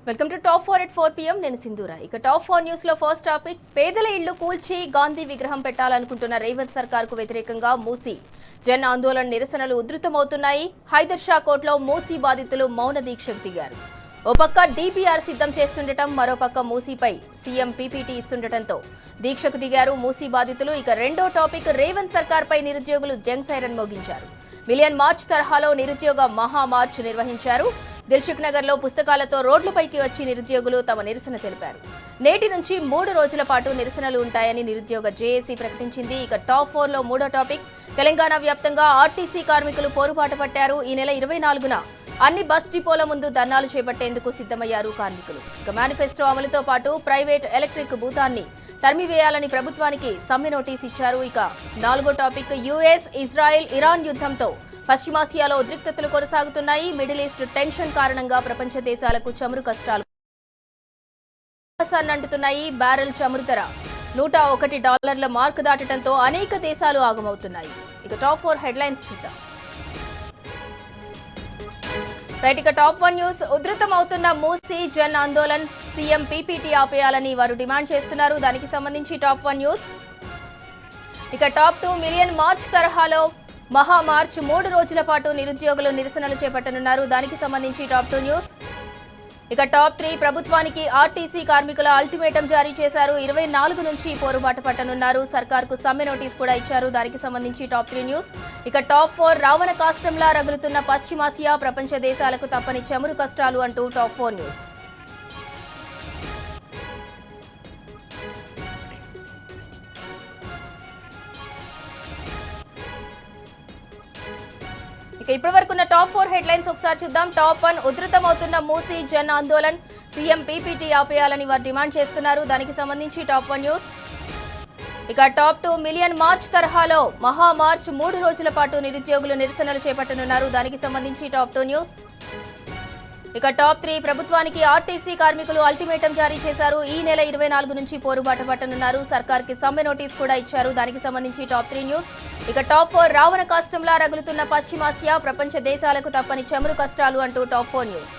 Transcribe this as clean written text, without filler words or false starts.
Welcome to top 4 at 4 PM నేను సింధూరా. ఇక top 4 news లో ఫస్ట్ టాపిక్, పేదల ఇళ్లు కూల్చి గాంధీ విగ్రహం పెట్టాలనుకుంటున్న రేవంత్ సర్కార్ కు వ్యతిరేకంగా మూసీ జన్ ఆందోళన నిరసనలు ఉధృతమవుతున్నాయి. హైదర్ షా కోర్టులో మూసీ బాధితులు మౌన దీక్షకు దిగారు. ఓ పక్క DPR సిద్ధం చేస్తుండటం, మరోపక్క మూసీపై సీఎం PPT ఇస్తుండటంతో దీక్షకు దిగారు మూసీ బాధితులు. ఇక రెండో టాపిక్, రేవంత్ సర్కార్ పై నిరుద్యోగులు జంగ్ సైరన్ మోగించారు. మిలియన్ మార్చ్ తరహాలో నిరుద్యోగ మహా మార్చ్ నిర్వహించారు. దిల్సుఖ్ నగర్ లో పుస్తకాలతో రోడ్లపైకి వచ్చి నిరుద్యోగులు తమ నిరసన తెలిపారు. నేటి నుంచి 3 రోజుల పాటు నిరసనలు ఉంటాయని నిరుద్యోగ జేఏసీ ప్రకటించింది. ఇక టాప్ 4 లో మూడో టాపిక్, తెలంగాణ వ్యాప్తంగా ఆర్టీసీ కార్మికులు పోరుబాట పట్టారు. ఈ నెల 24న అన్ని బస్ డిపోల ముందు ధర్నాలు చేపట్టేందుకు సిద్ధమయ్యారు కార్మికులు. ఇక మేనిఫెస్టో అమలుతో పాటు ప్రైవేట్ ఎలక్ట్రిక్ భూతాన్ని తరిమివేయాలని ప్రభుత్వానికి సమ్మె నోటీస్ ఇచ్చారు. ఇక నాలుగో టాపిక్, యుఎస్, ఇజ్రాయెల్, ఇరాన్ యుద్ధంతో పశ్చిమాసియాలో ఉద్రిక్తతలు కొనసాగుతున్నాయి. మిడిల్ ఈస్ట్ టెన్షన్ కారణంగా ప్రపంచ దేశాలకు చమురు కష్టాలు అంటున్నాయి. బ్యారెల్ చమురు ధర $101 మార్కు దాటడంతో అనేక దేశాలు ఆగమవుతున్నాయి. ఇక టాప్ 4 హెడ్లైన్స్ చూద్దాం. రైట్, ఇక టాప్ 1 న్యూస్, ఉధృతమవుతున్న మూసీ జన్ ఆందోళన్, సీఎం PPT ఆపేయాలని వారు డిమాండ్ చేస్తున్నారు. దానికి సంబంధించి టాప్ 1 న్యూస్. ఇక టాప్ 2, మిలియన్ మార్చ్ తరహాలో మహా మార్చ్ 3 రోజుల పాటు నిరుద్యోగులు నిరసనలు చేపట్టనున్నారు. దానికి సంబంధించి టాప్ 2 న్యూస్. ఇక టాప్ 3, ప్రభుత్వానికి ఆర్టీసీ కార్మికుల అల్టిమేటం జారీ చేశారు. 24 నుంచి పోరుబాట పట్టనున్నారు. సర్కార్కు సమ్మె నోటీస్ కూడా ఇచ్చారు. దానికి సంబంధించి టాప్ 3 న్యూస్. ఇక టాప్ 4, రావణ కాష్టంలా రగులుతున్న పశ్చిమాసియా, ప్రపంచ దేశాలకు తప్పని చమురు కష్టాలు అంటూ టాప్ 4 న్యూస్. ఇప్పటి వరకున్న టాప్ 4 హెడ్లైన్స్ ఒకసారి చూద్దాం. టాప్ 1, ఉధృతమవుతున్న మూసీ జన్ ఆందోళన్, సీఎం PPT ఆపేయాలని వారు డిమాండ్ చేస్తున్నారు. దానికి సంబంధించి టాప్ 1 న్యూస్. ఇక టాప్ 2, మిలియన్ మార్చ్ తరహాలో మహా మార్చ్ 3 రోజుల పాటు నిరుద్యోగులు నిరసనలు చేపట్టనున్నారు. దానికి సంబంధించి టాప్ 2 న్యూస్. ఇక టాప్ 3, ప్రభుత్వానికి ఆర్టీసీ కార్మికులు అల్టిమేటం జారీ చేశారు. ఈ నెల 24 నుంచి పోరుబాట పట్టనున్నారు. సర్కార్కి సమ్మె నోటీస్ కూడా ఇచ్చారు. దానికి సంబంధించి టాప్ 3 న్యూస్. ఇక టాప్ 4, రావణ కాష్టంలా రగులుతున్న పశ్చిమాసియా, ప్రపంచ దేశాలకు తప్పని చమురు కష్టాలు అంటూ టాప్ 4 న్యూస్.